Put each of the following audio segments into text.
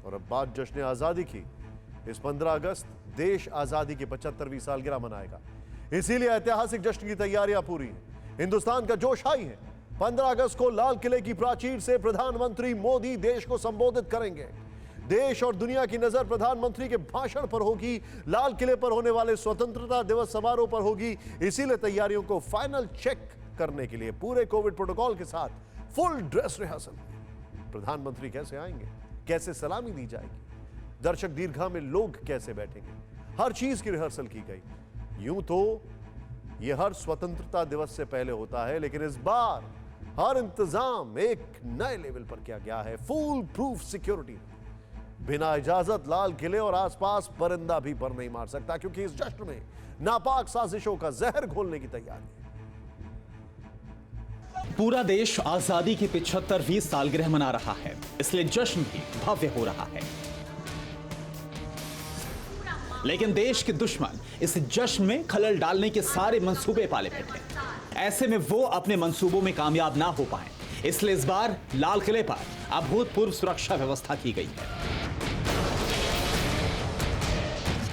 और अब बात जश्न आजादी की। इस 15 अगस्त देश आजादी की 75वीं सालगिरह मनाएगा, इसीलिए ऐतिहासिक जश्न की तैयारियां पूरी हैं। हिंदुस्तान का जोश हाई है। 15 अगस्त को लाल किले की प्राचीर से प्रधानमंत्री मोदी देश को संबोधित करेंगे। देश और दुनिया की नजर प्रधानमंत्री के भाषण पर होगी, लाल किले पर होने वाले स्वतंत्रता दिवस समारोह पर होगी। इसीलिए तैयारियों को फाइनल चेक करने के लिए पूरे कोविड प्रोटोकॉल के साथ फुल ड्रेस रिहर्सल। प्रधानमंत्री कैसे आएंगे, कैसे सलामी दी जाएगी, दर्शक दीर्घा में लोग कैसे बैठेंगे, हर चीज की रिहर्सल की गई। यूं तो यह हर स्वतंत्रता दिवस से पहले होता है, लेकिन इस बार हर इंतजाम एक नए लेवल पर किया गया है। Full proof security. बिना इजाजत लाल किले और आसपास परिंदा भी पर नहीं मार सकता, क्योंकि इस जश्न में नापाक साजिशों का जहर घोलने की तैयारी है। पूरा देश आजादी की 75वीं सालगिरह मना रहा है, इसलिए जश्न भी भव्य हो रहा है। लेकिन देश के दुश्मन इस जश्न में खलल डालने के सारे मंसूबे पाले बैठे। ऐसे में वो अपने मंसूबों में कामयाब ना हो पाए, इसलिए इस बार लाल किले पर अभूतपूर्व सुरक्षा व्यवस्था की गई है।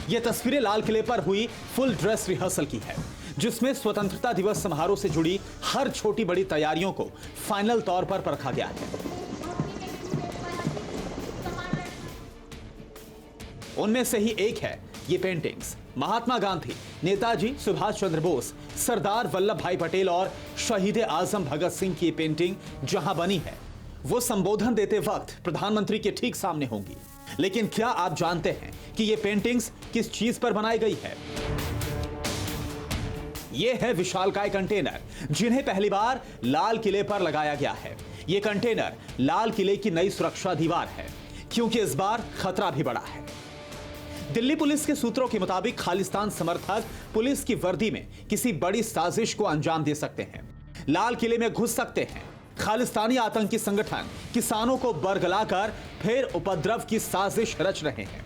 यह तस्वीरें लाल किले पर हुई फुल ड्रेस रिहर्सल की है, जिसमें स्वतंत्रता दिवस समारोह से जुड़ी हर छोटी बड़ी तैयारियों को फाइनल तौर पर परखा गया है। उनमें से ही एक है ये पेंटिंग्स। महात्मा गांधी, नेताजी सुभाष चंद्र बोस, सरदार वल्लभ भाई पटेल और शहीद आजम भगत सिंह की पेंटिंग जहां बनी है, वो संबोधन देते वक्त प्रधानमंत्री के ठीक सामने होंगी। लेकिन क्या आप जानते हैं कि ये पेंटिंग्स किस चीज पर बनाई गई है? ये है विशालकाय कंटेनर, जिन्हें पहली बार लाल किले पर लगाया गया है। ये कंटेनर लाल किले की नई सुरक्षा दीवार है, क्योंकि इस बार खतरा भी बढ़ा है। दिल्ली पुलिस के सूत्रों के मुताबिक खालिस्तान समर्थक पुलिस की वर्दी में किसी बड़ी साजिश को अंजाम दे सकते हैं, लाल किले में घुस सकते हैं। खालिस्तानी आतंकी संगठन किसानों को बरगलाकर फिर उपद्रव की साजिश रच रहे हैं।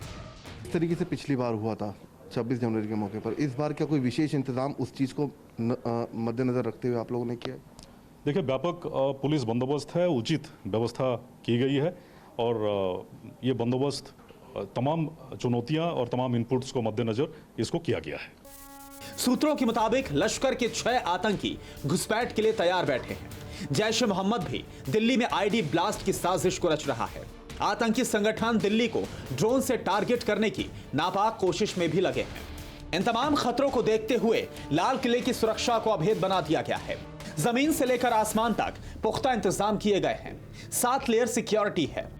इस तरीके से पिछली बार हुआ था 26 जनवरी के मौके पर। इस बार क्या कोई विशेष इंतजाम उस चीज को मद्देनजर रखते हुए आप लोगों ने किया? देखिए, व्यापक पुलिस बंदोबस्त है, उचित व्यवस्था की गई है और ये बंदोबस्त तमाम चुनौतियां और तमाम इनपुट्स को मद्देनजर इसको किया गया है। सूत्रों के मुताबिक लश्कर के 6 आतंकी घुसपैठ के लिए तैयार बैठे हैं। जैश ए मोहम्मद भी दिल्ली में आईडी ब्लास्ट की साजिश को रच रहा है। आतंकी संगठन दिल्ली को ड्रोन से टारगेट करने की नापाक कोशिश में भी लगे हैं। इन तमाम खतरों को देखते हुए लाल किले की सुरक्षा को अभेद बना दिया गया है। जमीन से लेकर आसमान तक पुख्ता इंतजाम किए गए हैं। 7 लेयर सिक्योरिटी है।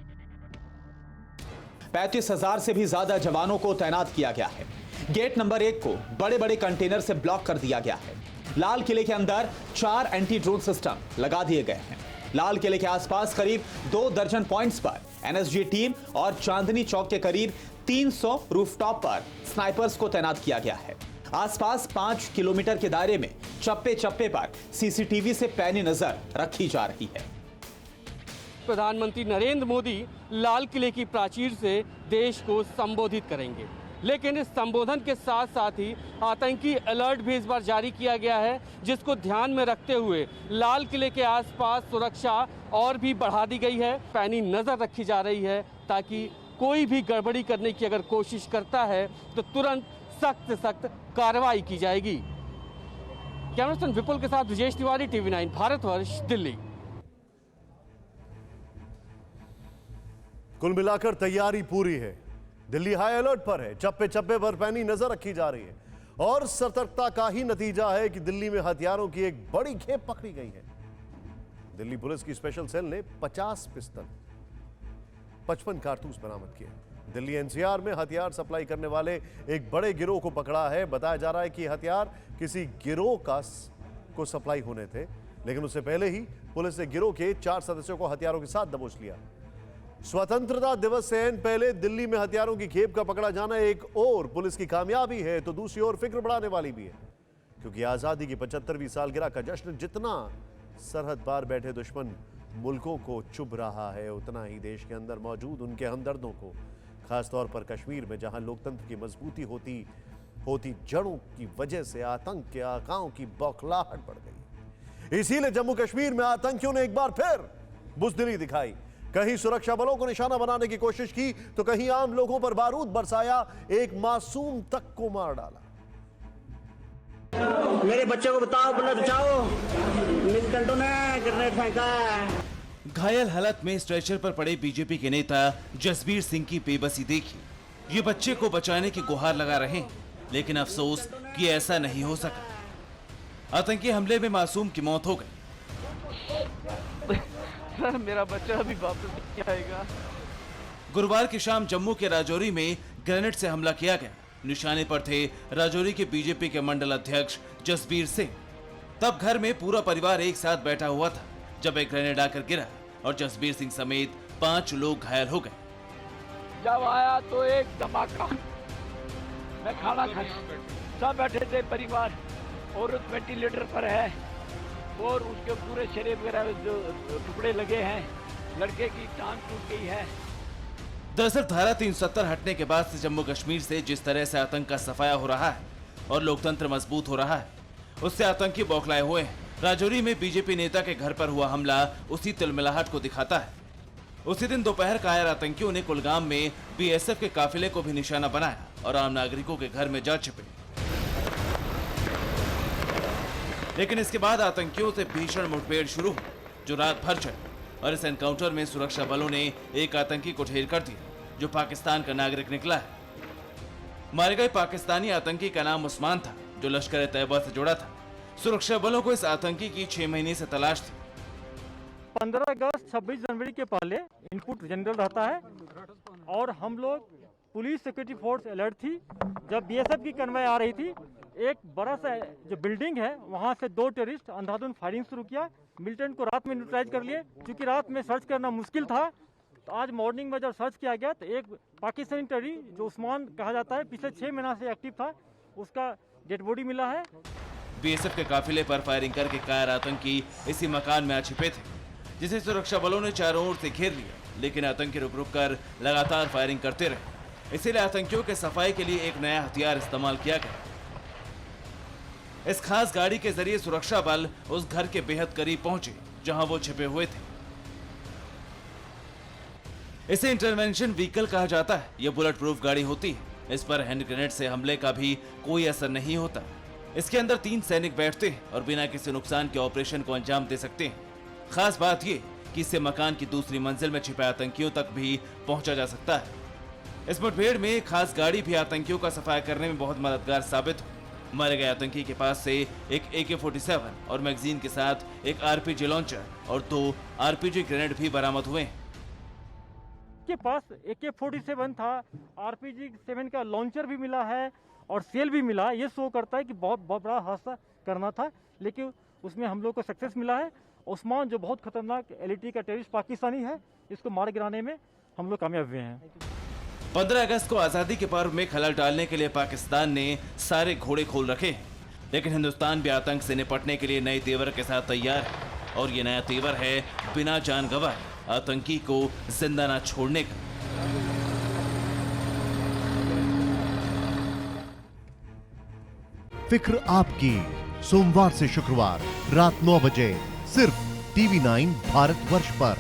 35,000 से भी ज्यादा जवानों को तैनात किया गया है। गेट नंबर 1 को बड़े बड़े कंटेनर से ब्लॉक कर दिया गया है। लाल किले के अंदर 4 एंटी ड्रोन सिस्टम लगा दिए गए हैं। लाल किले के आसपास करीब 2 दर्जन पॉइंट्स पर एनएसजी टीम और चांदनी चौक के करीब 300 रूफटॉप पर स्नाइपर्स को तैनात किया गया है। आसपास 5 किलोमीटर के दायरे में चप्पे चप्पे पर सीसीटीवी से पैनी नजर रखी जा रही है। प्रधानमंत्री नरेंद्र मोदी लाल किले की प्राचीर से देश को संबोधित करेंगे, लेकिन इस संबोधन के साथ साथ ही आतंकी अलर्ट भी इस बार जारी किया गया है, जिसको ध्यान में रखते हुए लाल किले के आसपास सुरक्षा और भी बढ़ा दी गई है। पैनी नज़र रखी जा रही है ताकि कोई भी गड़बड़ी करने की अगर कोशिश करता है तो तुरंत सख्त से सख्त कार्रवाई की जाएगी। कैमरा पर्सन विपुल के साथ विजेश तिवारी, TV9 भारतवर्ष, दिल्ली। कुल मिलाकर तैयारी पूरी है। दिल्ली हाई अलर्ट पर है। चप्पे चप्पे पर पैनी नजर रखी जा रही है और सतर्कता का ही नतीजा है कि दिल्ली में हथियारों की एक बड़ी खेप पकड़ी गई है। दिल्ली पुलिस की स्पेशल सेल ने 50 पिस्टल, 55 कारतूस बरामद किए। दिल्ली एनसीआर में हथियार सप्लाई करने वाले एक बड़े गिरोह को पकड़ा है। बताया जा रहा है कि हथियार किसी गिरोह को सप्लाई होने थे, लेकिन उससे पहले ही पुलिस ने गिरोह के 4 सदस्यों को हथियारों के साथ दबोच लिया। स्वतंत्रता दिवस से पहले दिल्ली में हथियारों की खेप का पकड़ा जाना एक और पुलिस की कामयाबी है, तो दूसरी ओर फिक्र बढ़ाने वाली भी है, क्योंकि आजादी की 75वीं सालगिरह का जश्न जितना सरहद पार बैठे दुश्मन मुल्कों को चुभ रहा है, उतना ही देश के अंदर मौजूद उनके हमदर्दों को, खासतौर पर कश्मीर में जहां लोकतंत्र की मजबूती होती जड़ों की वजह से आतंक के आकाओं की बौखलाहट बढ़ गई। इसीलिए जम्मू कश्मीर में आतंकियों ने एक बार फिर बुजदिली दिखाई। कहीं सुरक्षा बलों को निशाना बनाने की कोशिश की तो कहीं आम लोगों पर बारूद बरसाया, एक मासूम तक को मार डाला। मेरे बच्चे को बताओ, अपना बचाओ, मिलिटेंटों ने ग्रेनेड फेंका है। घायल हालत में स्ट्रेचर पर पड़े बीजेपी के नेता जसबीर सिंह की बेबसी देखी। ये बच्चे को बचाने की गुहार लगा रहे हैं, लेकिन अफसोस कि ऐसा नहीं हो सका। आतंकी हमले में मासूम की मौत हो गई। सर मेरा बच्चा अभी वापस नहीं आएगा। गुरुवार की शाम जम्मू के राजौरी में ग्रेनेड से हमला किया गया। निशाने पर थे राजौरी के बीजेपी के मंडल अध्यक्ष जसबीर सिंह। तब घर में पूरा परिवार एक साथ बैठा हुआ था जब एक ग्रेनेड आकर गिरा और जसबीर सिंह समेत 5 लोग घायल हो गए। जब आया तो एक धमाका, मैं खाना खा, सब बैठे थे परिवार, औरत वेंटिलेटर पर है और उसके पूरे शरीर वगैरह जो टुकड़े लगे हैं, लड़के की टांग टूट गई है। दरअसल धारा 370 हटने के बाद से जम्मू कश्मीर से जिस तरह से आतंक का सफाया हो रहा है और लोकतंत्र मजबूत हो रहा है, उससे आतंकी बौखलाए हुए हैं। राजौरी में बीजेपी नेता के घर पर हुआ हमला उसी तिलमिलाहट को दिखाता है। उसी दिन दोपहर कायर आतंकियों ने कुलगाम में बीएसएफ के काफिले को भी निशाना बनाया और आम नागरिकों के घर में जा छिपे। लेकिन इसके बाद आतंकियों से भीषण मुठभेड़ शुरू हुई, जो रात भर चली और इस एनकाउंटर में सुरक्षा बलों ने एक आतंकी को ढेर कर दिया, जो पाकिस्तान का नागरिक निकला है। मारे गए पाकिस्तानी आतंकी का नाम उस्मान था, जो लश्कर तैयबा से जुड़ा था। सुरक्षा बलों को इस आतंकी की 6 महीने से तलाश थी। 15 अगस्त 26 जनवरी के पहले इनपुट जनरल रहता है और हम लोग पुलिस सिक्योरिटी फोर्स अलर्ट थी। जब बीएसएफ की कन्वॉय आ रही थी, एक बड़ा सा जो बिल्डिंग है वहां से 2 टेररिस्ट अंधाधुंध फायरिंग शुरू किया। मिलिटेंट को रात में न्यूट्रलाइज कर लिए। क्योंकि रात में सर्च करना मुश्किल था, तो आज मॉर्निंग में जब सर्च किया गया तो एक पाकिस्तानी टेररिस्ट जो उस्मान कहा जाता है, पिछले 6 महीना से एक्टिव था, उसका डेड बॉडी मिला है। बीएसएफ के काफिले पर फायरिंग करके कायर आतंकी इसी मकान में आ छिपे थे, जिसे सुरक्षा बलों ने चारों ओर से घेर लिया। लेकिन आतंकी रुक रुक कर लगातार फायरिंग करते रहे। इसीलिए आतंकियों के सफाई के लिए एक नया हथियार इस्तेमाल किया गया। इस खास गाड़ी के जरिए सुरक्षा बल उस घर के बेहद करीब पहुंचे जहां वो छिपे हुए थे। इसे इंटरवेंशन व्हीकल कहा जाता है। यह बुलेट प्रूफ गाड़ी होती है। इस पर हैंड ग्रेनेड से हमले का भी कोई असर नहीं होता। इसके अंदर 3 सैनिक बैठते हैं और बिना किसी नुकसान के ऑपरेशन को अंजाम दे सकते हैं। खास बात यह कि इससे मकान की दूसरी मंजिल में छिपे आतंकियों तक भी पहुंचा जा सकता है। इस मुठभेड़ में एक खास गाड़ी भी आतंकियों का सफाया करने में बहुत मददगार साबित हुई। मारे गए आतंकी के पास से एक AK-47 और मैगजीन के साथ एक RPG लॉन्चर और 2 RPG ग्रेनेड भी बरामद हुए हैं। के पास AK-47 था, RPG-7 का लॉन्चर भी मिला है और सेल भी मिला। ये शो करता है कि बहुत बड़ा हादसा करना था, लेकिन उसमें हम लोग को सक्सेस मिला है। उस्मान जो बहुत खतरनाक LET का टेररिस्ट पाकिस्तानी है, इसको मार गिराने में हम लोग कामयाब हुए हैं। 15 अगस्त को आजादी के पर्व में खलल डालने के लिए पाकिस्तान ने सारे घोड़े खोल रखे हैं, लेकिन हिंदुस्तान भी आतंक से निपटने के लिए नए तेवर के साथ तैयार है। और ये नया तेवर है बिना जान गंवाए आतंकी को जिंदा न छोड़ने का। फिक्र आपकी, सोमवार से शुक्रवार रात 9 बजे सिर्फ TV9 भारतवर्ष पर।